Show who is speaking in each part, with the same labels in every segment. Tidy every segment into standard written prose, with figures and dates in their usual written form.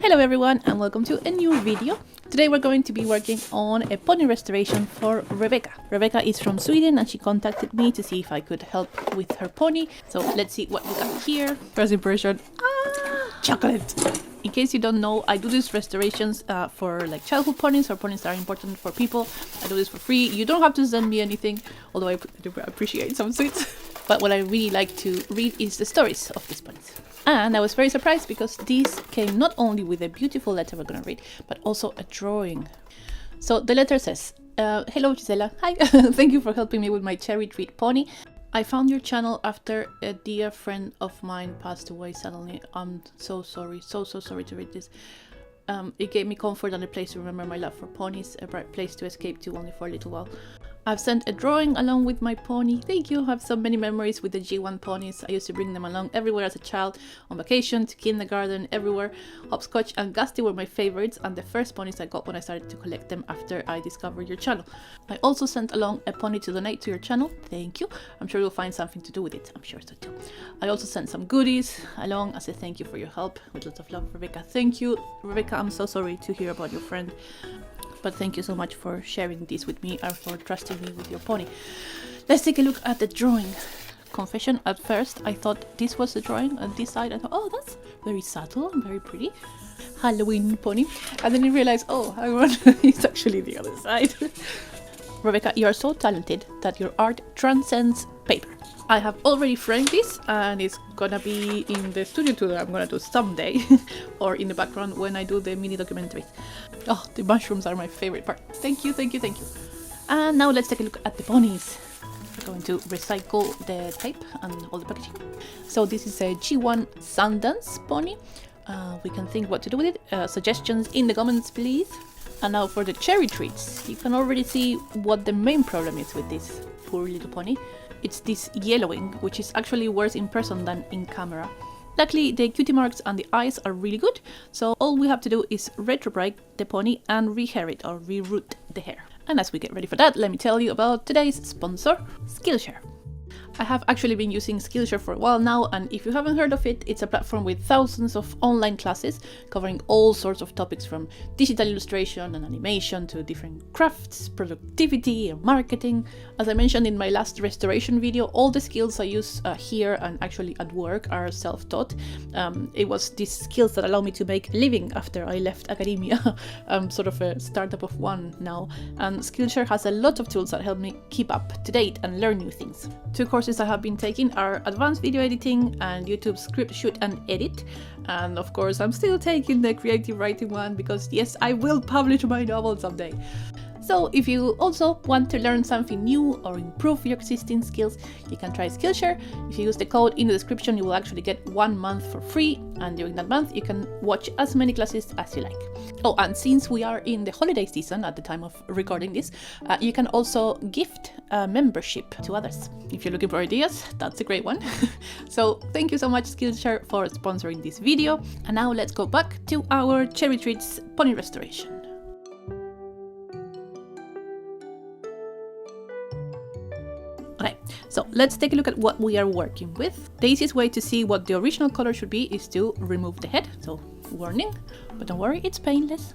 Speaker 1: Hello everyone and welcome to a new video. Today we're going to be working on a pony restoration for Rebecca. Rebecca is from Sweden and she contacted me to see if I could help with her pony. So let's see what we got here. First impression, chocolate! In case you don't know, I do these restorations for like childhood ponies or ponies that are important for people. I do this for free. You don't have to send me anything, although I do appreciate some sweets. But what I really like to read is the stories of these ponies. And I was very surprised because these came not only with a beautiful letter we're gonna read, but also a drawing. So the letter says, hello Yisela, hi, thank you for helping me with my cherry treat pony. I found your channel after a dear friend of mine passed away suddenly. I'm so sorry, so sorry to read this. It gave me comfort and a place to remember my love for ponies, a bright place to escape to only for a little while. I've sent a drawing along with my pony. Thank you. I have so many memories with the G1 ponies. I used to bring them along everywhere as a child, on vacation, to kindergarten, everywhere. Hopscotch and Gusty were my favorites and the first ponies I got when I started to collect them after I discovered your channel. I also sent along a pony to donate to your channel. Thank you. I'm sure you'll find something to do with it. I'm sure so too. I also sent some goodies along as a thank you for your help. With lots of love, Rebecca. Thank you, Rebecca. I'm so sorry to hear about your friend. But thank you so much for sharing this with me and for trusting me with your pony. Let's take a look at the drawing. Confession, at first I thought this was the drawing on this side. I thought, oh, that's very subtle and very pretty. Halloween pony. And then I realized, oh, it's actually the other side. Rebecca, you are so talented that your art transcends paper. I have already framed this and it's gonna be in the studio tour that I'm gonna do someday or in the background when I do the mini documentaries. Oh, the mushrooms are my favorite part. Thank you, thank you, thank you. And now let's take a look at the ponies. We're going to recycle the tape and all the packaging. So this is a G1 Sundance pony. We can think what to do with it. Suggestions in the comments, please. And now for the cherry treats. You can already see what the main problem is with this poor little pony. It's this yellowing, which is actually worse in person than in camera. Luckily, the cutie marks and the eyes are really good, so all we have to do is retrobright the pony and rehair it or reroot the hair. And as we get ready for that, let me tell you about today's sponsor, Skillshare. I have actually been using Skillshare for a while now, and if you haven't heard of it, it's a platform with thousands of online classes covering all sorts of topics from digital illustration and animation to different crafts, productivity and marketing. As I mentioned in my last restoration video, all the skills I use here and actually at work are self-taught. It was these skills that allow me to make a living after I left academia. I'm sort of a startup of one now, and Skillshare has a lot of tools that help me keep up to date and learn new things. Two courses I have been taking are advanced video editing and YouTube script shoot and edit, and of course I'm still taking the creative writing one because yes, I will publish my novel someday. So if you also want to learn something new or improve your existing skills, you can try Skillshare. If you use the code in the description, you will actually get 1 month for free, and during that month you can watch as many classes as you like. Oh, and since we are in the holiday season at the time of recording this, you can also gift a membership to others. If you're looking for ideas, that's a great one. So thank you so much Skillshare for sponsoring this video. And now let's go back to our cherry treats pony restoration. Okay, so let's take a look at what we are working with. The easiest way to see what the original color should be is to remove the head. So warning, but don't worry, it's painless.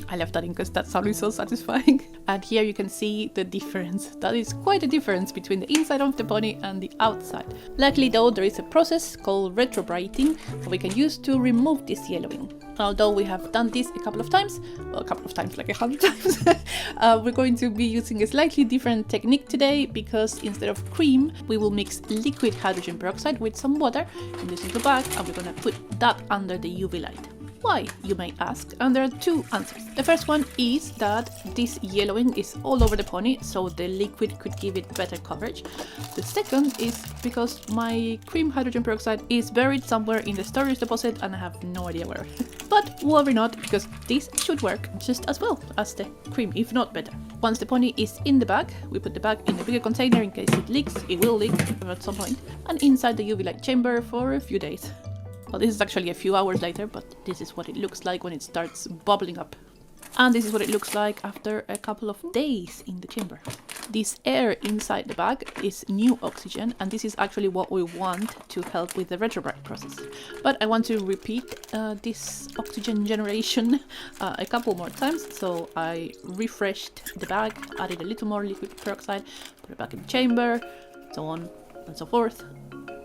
Speaker 1: I left that in because that sounded so satisfying. And here you can see the difference. That is quite a difference between the inside of the pony and the outside. Luckily though, there is a process called retrobrighting that we can use to remove this yellowing. Although we have done this a couple of times, well, a couple of times, like 100 times, we're going to be using a slightly different technique today because instead of cream, we will mix liquid hydrogen peroxide with some water in this little bag, and we're going to put that under the UV light. Why, you may ask, and there are two answers. The first one is that this yellowing is all over the pony, so the liquid could give it better coverage. The second is because my cream hydrogen peroxide is buried somewhere in the storage deposit and I have no idea where. But worry not, because this should work just as well as the cream, if not better. Once the pony is in the bag, we put the bag in a bigger container in case it leaks. It will leak at some point, and inside the UV light chamber for a few days. Well, this is actually a few hours later, but this is what it looks like when it starts bubbling up. And this is what it looks like after a couple of days in the chamber. This air inside the bag is new oxygen, and this is actually what we want to help with the retrobright process. But I want to repeat this oxygen generation a couple more times, so I refreshed the bag, added a little more liquid peroxide, put it back in the chamber, so on and so forth.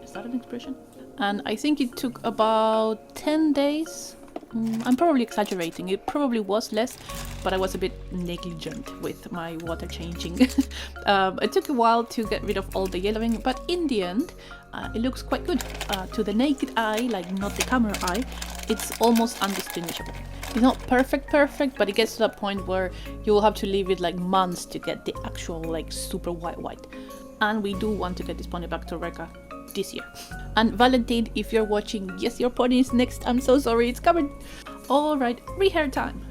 Speaker 1: Is that an expression? And I think it took about 10 days. I'm probably exaggerating, it probably was less, but I was a bit negligent with my water changing. It took a while to get rid of all the yellowing, but in the end it looks quite good. To the naked eye, like not the camera eye, it's almost undistinguishable. It's not perfect, but it gets to that point where you will have to leave it like months to get the actual like super white. And we do want to get this pony back to Reka this year. And Valentine, if you're watching, yes, your pony is next. I'm so sorry, it's coming. All right, rehair time.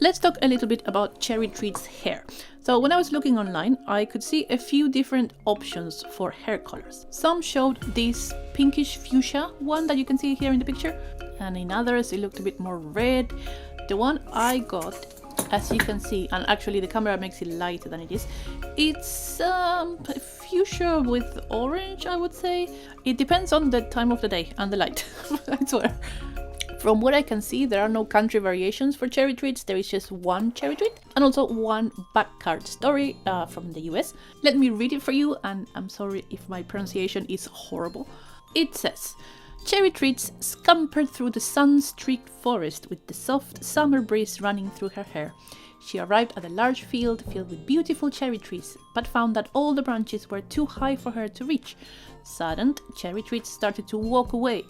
Speaker 1: Let's talk a little bit about Cherry Treat's hair. So when I was looking online, I could see a few different options for hair colors. Some showed this pinkish fuchsia one that you can see here in the picture, and in others it looked a bit more red. The one I got, as you can see, and actually the camera makes it lighter than it is, it's fuchsia with orange, I would say. It depends on the time of the day and the light, I swear. From what I can see, there are no country variations for Cherry Treats. There is just one Cherry Treat and also one back card story from the US. Let me read it for you, and I'm sorry if my pronunciation is horrible. It says, Cherry Treats scampered through the sun-streaked forest with the soft summer breeze running through her hair. She arrived at a large field filled with beautiful cherry trees, but found that all the branches were too high for her to reach. Saddened, Cherry Treats started to walk away.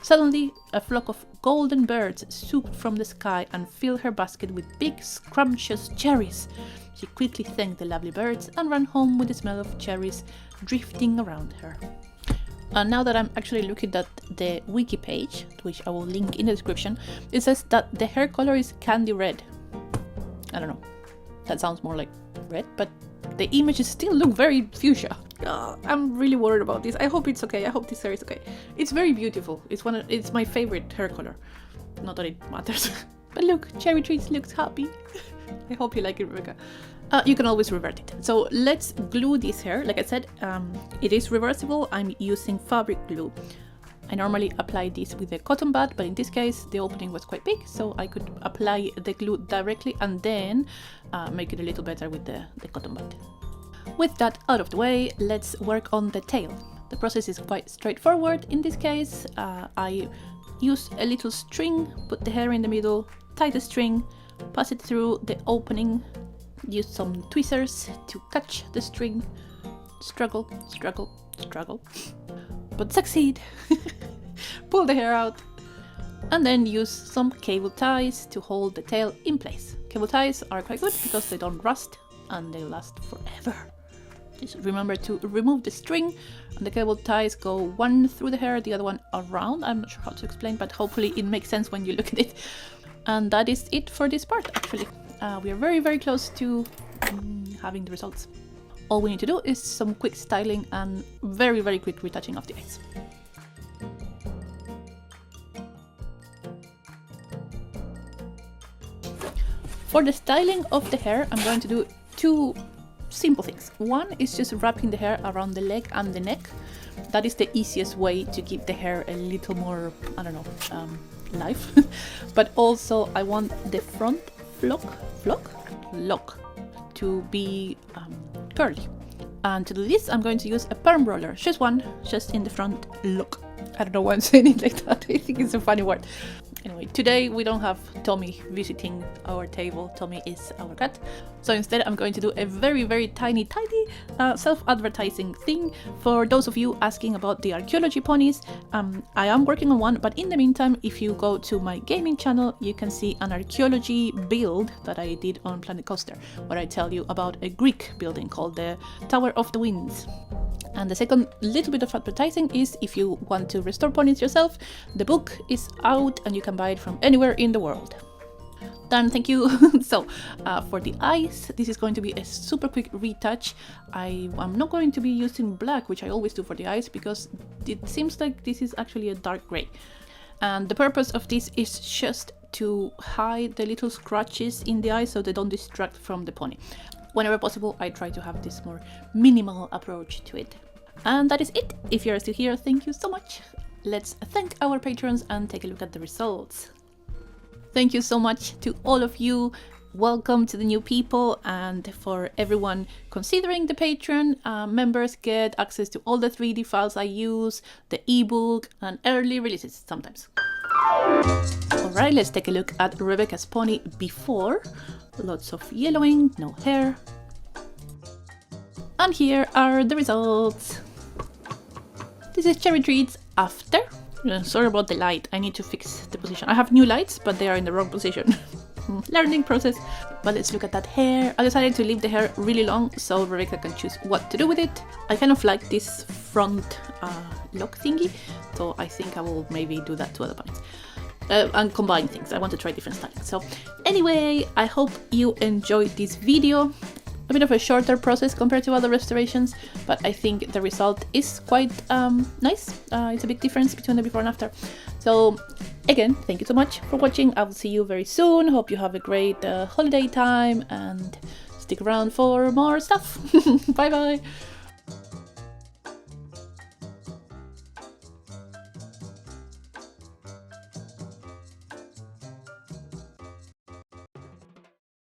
Speaker 1: Suddenly, a flock of golden birds swooped from the sky and filled her basket with big, scrumptious cherries. She quickly thanked the lovely birds and ran home with the smell of cherries drifting around her. And now that I'm actually looking at the wiki page, which I will link in the description, it says that the hair color is candy red. I don't know, that sounds more like red, but the images still look very fuchsia. I'm really worried about this. I hope it's okay. I hope this hair is okay. It's very beautiful. It's my favorite hair color. Not that it matters. But look, Cherry Treats looks happy. I hope you like it, Rebecca. You can always revert it. So let's glue this hair. Like I said, it is reversible. I'm using fabric glue. I normally apply this with a cotton bud, but in this case the opening was quite big, so I could apply the glue directly and then make it a little better with the cotton bud. With that out of the way, let's work on the tail. The process is quite straightforward. In this case, I use a little string, put the hair in the middle, tie the string, pass it through the opening, use some tweezers to catch the string, struggle, but succeed. Pull the hair out, and then use some cable ties to hold the tail in place. Cable ties are quite good because they don't rust and they last forever. Just remember to remove the string, and the cable ties go one through the hair, the other one around. I'm not sure how to explain, but hopefully it makes sense when you look at it. And that is it for this part, actually. We are very close to having the results. All we need to do is some quick styling and very quick retouching of the eyes. For the styling of the hair, I'm going to do two simple things. One is just wrapping the hair around the leg and the neck. That is the easiest way to give the hair a little more, I don't know, life. But also I want the front lock to be curly. And to do this, I'm going to use a perm roller, just one, just in the front look. I don't know why I'm saying it like that. I think it's a funny word. Anyway, today we don't have Tommy visiting our table. Tommy is our cat. So instead I'm going to do a very tiny self-advertising thing. For those of you asking about the archaeology ponies, I am working on one, but in the meantime, if you go to my gaming channel, you can see an archaeology build that I did on Planet Coaster, where I tell you about a Greek building called the Tower of the Winds. And the second little bit of advertising is if you want to restore ponies yourself, the book is out and you can buy it from anywhere in the world. Done, thank you. So for the eyes, this is going to be a super quick retouch. I'm not going to be using black, which I always do for the eyes, because it seems like this is actually a dark gray. And the purpose of this is just to hide the little scratches in the eye so they don't distract from the pony. Whenever possible, I try to have this more minimal approach to it. And that is it. If you're still here, thank you so much. Let's thank our patrons and take a look at the results. Thank you so much to all of you. Welcome to the new people, and for everyone considering the Patreon, members get access to all the 3D files I use, the ebook, and early releases sometimes. Alright, let's take a look at Rebecca's pony before. Lots of yellowing, no hair. And here are the results. This is Cherry Treats after. Sorry about the light, I need to fix the position. I have new lights, but they are in the wrong position. Learning process. But let's look at that hair. I decided to leave the hair really long so Rebecca can choose what to do with it. I kind of like this front lock thingy, so I think I will maybe do that to other ponies. And combine things. I want to try different styles. So anyway, I hope you enjoyed this video. A bit of a shorter process compared to other restorations, but I think the result is quite nice. It's a big difference between the before and after. So again, thank you so much for watching. I will see you very soon. Hope you have a great holiday time and stick around for more stuff. Bye bye.